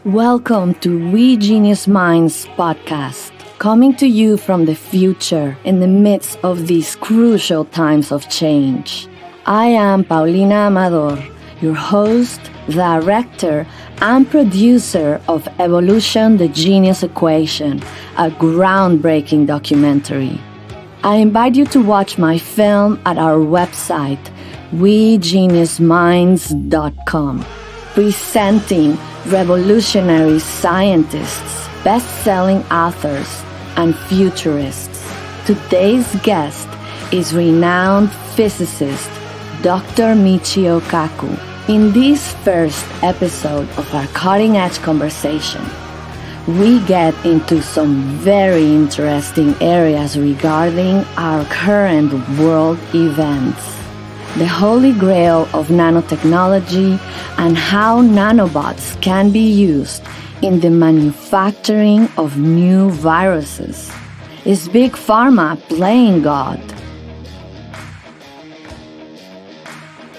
Welcome to We Genius Minds podcast, coming to you from the future in the midst of these crucial times of change. I am Paulina Amador, your host, director, and producer of Evolution: The Genius Equation, a groundbreaking documentary. I invite you to watch my film at our website, wegeniusminds.com, presenting revolutionary scientists, best-selling authors, and futurists. Today's guest is renowned physicist Dr. Michio Kaku. In this first episode of our cutting-edge conversation, we get into some very interesting areas regarding our current world events, the holy grail of nanotechnology, and how nanobots can be used in the manufacturing of new viruses. Is Big Pharma playing God?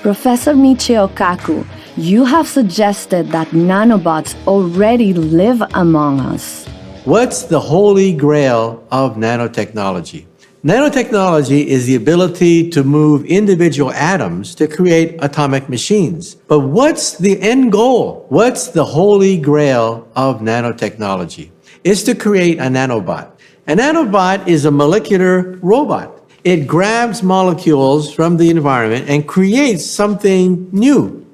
Professor Michio Kaku, you have suggested that nanobots already live among us. What's the holy grail of nanotechnology? Nanotechnology is the ability to move individual atoms to create atomic machines. But what's the end goal? What's the holy grail of nanotechnology? It's to create a nanobot. A nanobot is a molecular robot. It grabs molecules from the environment and creates something new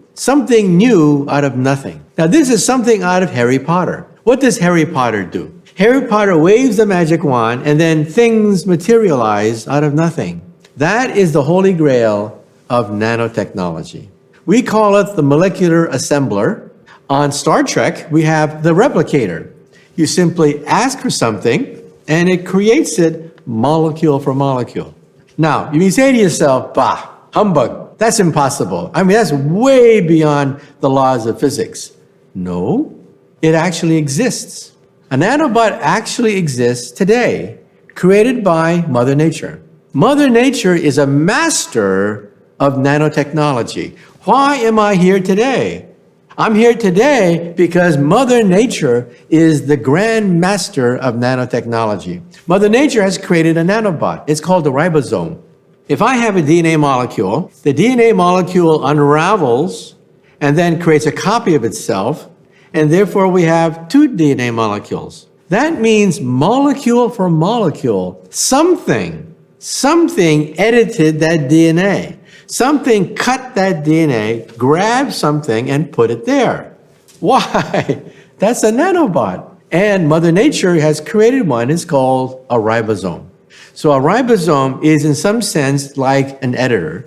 out of nothing. Now, this is something out of Harry Potter. What does Harry Potter do? Harry Potter waves the magic wand and then things materialize out of nothing. That is the holy grail of nanotechnology. We call it the molecular assembler. On Star Trek, we have the replicator. You simply ask for something and it creates it molecule for molecule. Now, you may say to yourself, bah, humbug, that's impossible. I mean, that's way beyond the laws of physics. No, it actually exists. A nanobot actually exists today, created by Mother Nature. Mother Nature is a master of nanotechnology. Why am I here today? I'm here today because Mother Nature is the grand master of nanotechnology. Mother Nature has created a nanobot. It's called the ribosome. If I have a DNA molecule, the DNA molecule unravels and then creates a copy of itself, and therefore we have two DNA molecules. That means molecule for molecule, something edited that DNA. Something cut that DNA, grabbed something, and put it there. Why? That's a nanobot. And Mother Nature has created one. It's called a ribosome. So a ribosome is in some sense like an editor.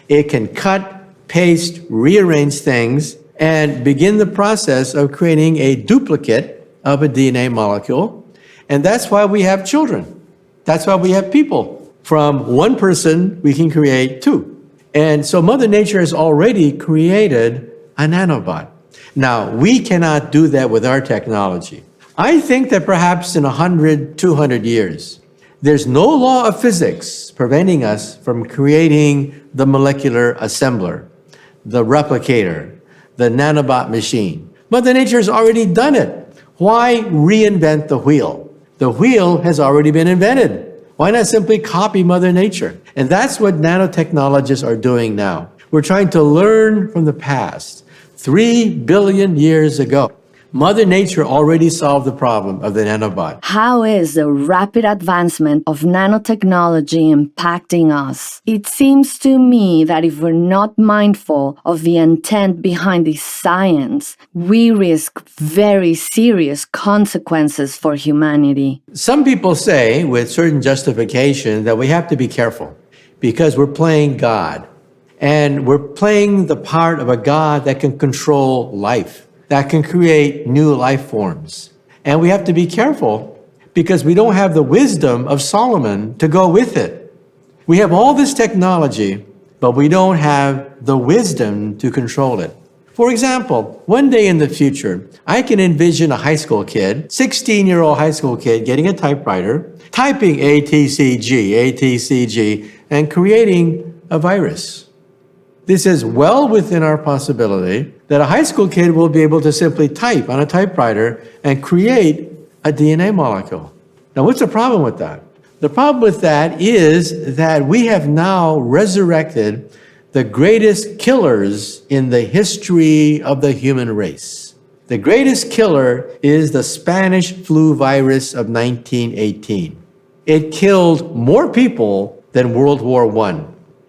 It can cut, paste, rearrange things, and begin the process of creating a duplicate of a DNA molecule. And that's why we have children. That's why we have people. From one person, we can create two. And so Mother Nature has already created a nanobot. Now, we cannot do that with our technology. I think that perhaps in 100, 200 years, there's no law of physics preventing us from creating the molecular assembler, the replicator, the nanobot machine. Mother Nature has already done it. Why reinvent the wheel? The wheel has already been invented. Why not simply copy Mother Nature? And that's what nanotechnologists are doing now. We're trying to learn from the past. 3 billion years ago, Mother Nature already solved the problem of the nanobot. How is the rapid advancement of nanotechnology impacting us? It seems to me that if we're not mindful of the intent behind this science, we risk very serious consequences for humanity. Some people say, with certain justification, that we have to be careful because we're playing God. And we're playing the part of a God that can control life, that can create new life forms. And we have to be careful because we don't have the wisdom of Solomon to go with it. We have all this technology, but we don't have the wisdom to control it. For example, one day in the future, I can envision a high school kid, 16-year-old high school kid, getting a typewriter, typing ATCG, and creating a virus. This is well within our possibility, that a high school kid will be able to simply type on a typewriter and create a DNA molecule. Now, what's the problem with that? The problem with that is that we have now resurrected the greatest killers in the history of the human race. The greatest killer is the Spanish flu virus of 1918. It killed more people than World War I.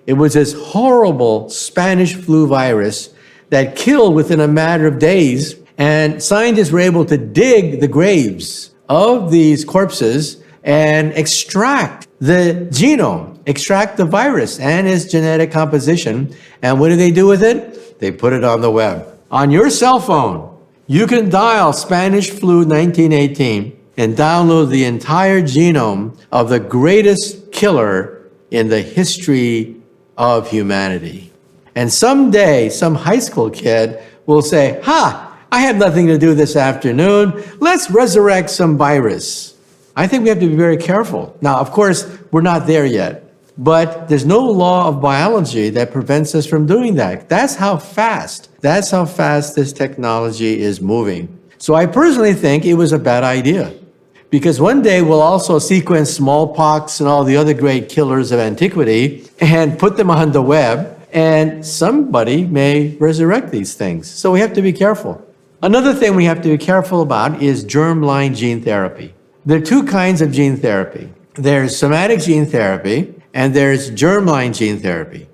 It was this horrible Spanish flu virus that killed within a matter of days, and scientists were able to dig the graves of these corpses and extract the genome, extract the virus and its genetic composition. And what do they do with it? They put it on the web. On your cell phone, you can dial Spanish flu 1918 and download the entire genome of the greatest killer in the history of humanity. And someday, some high school kid will say, I had nothing to do this afternoon. Let's resurrect some virus. I think we have to be very careful. Now, of course, we're not there yet, but there's no law of biology that prevents us from doing that. That's how fast this technology is moving. So I personally think it was a bad idea, because one day we'll also sequence smallpox and all the other great killers of antiquity and put them on the web, and somebody may resurrect these things. So we have to be careful. Another thing we have to be careful about is germline gene therapy. There are two kinds of gene therapy. There's somatic gene therapy, and there's germline gene therapy.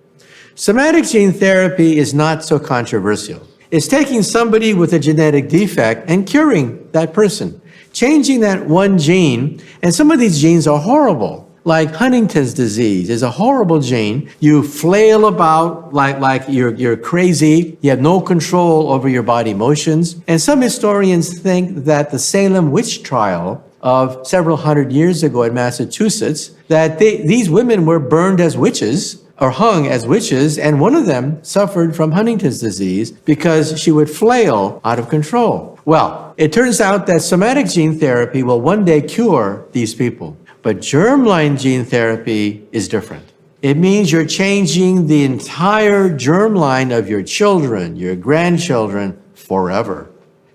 Somatic gene therapy is not so controversial. It's taking somebody with a genetic defect and curing that person, changing that one gene, and some of these genes are horrible. Like Huntington's disease is a horrible gene. You flail about like you're crazy. You have no control over your body motions. And some historians think that the Salem witch trial of several hundred years ago in Massachusetts, that these women were burned as witches or hung as witches, and one of them suffered from Huntington's disease because she would flail out of control. Well, it turns out that somatic gene therapy will one day cure these people. But germline gene therapy is different. It means you're changing the entire germline of your children, your grandchildren, forever.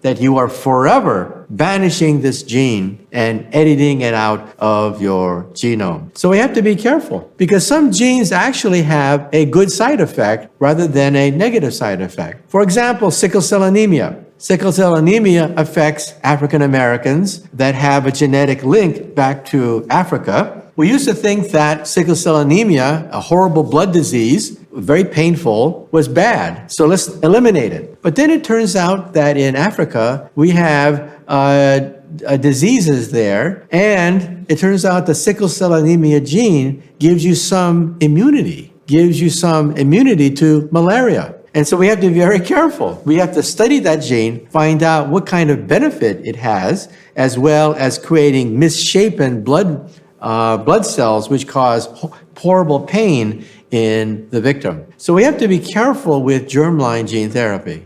That you are forever banishing this gene and editing it out of your genome. So we have to be careful, because some genes actually have a good side effect rather than a negative side effect. For example, sickle cell anemia. Sickle cell anemia affects African Americans that have a genetic link back to Africa. We used to think that sickle cell anemia, a horrible blood disease, very painful, was bad. So let's eliminate it. But then it turns out that in Africa, we have diseases there, and it turns out the sickle cell anemia gene gives you some immunity to malaria. And so we have to be very careful. We have to study that gene, find out what kind of benefit it has, as well as creating misshapen blood cells, which cause horrible pain in the victim. So we have to be careful with germline gene therapy.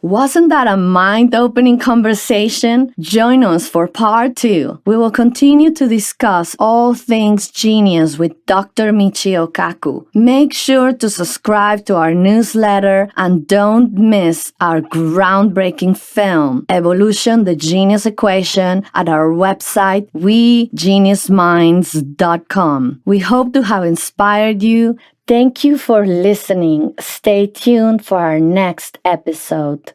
Wasn't that a mind-opening conversation? Join us for part 2. We will continue to discuss all things genius with Dr. Michio Kaku. Make sure to subscribe to our newsletter and don't miss our groundbreaking film, Evolution: The Genius Equation, at our website, wegeniusminds.com. We hope to have inspired you. Thank you for listening. Stay tuned for our next episode.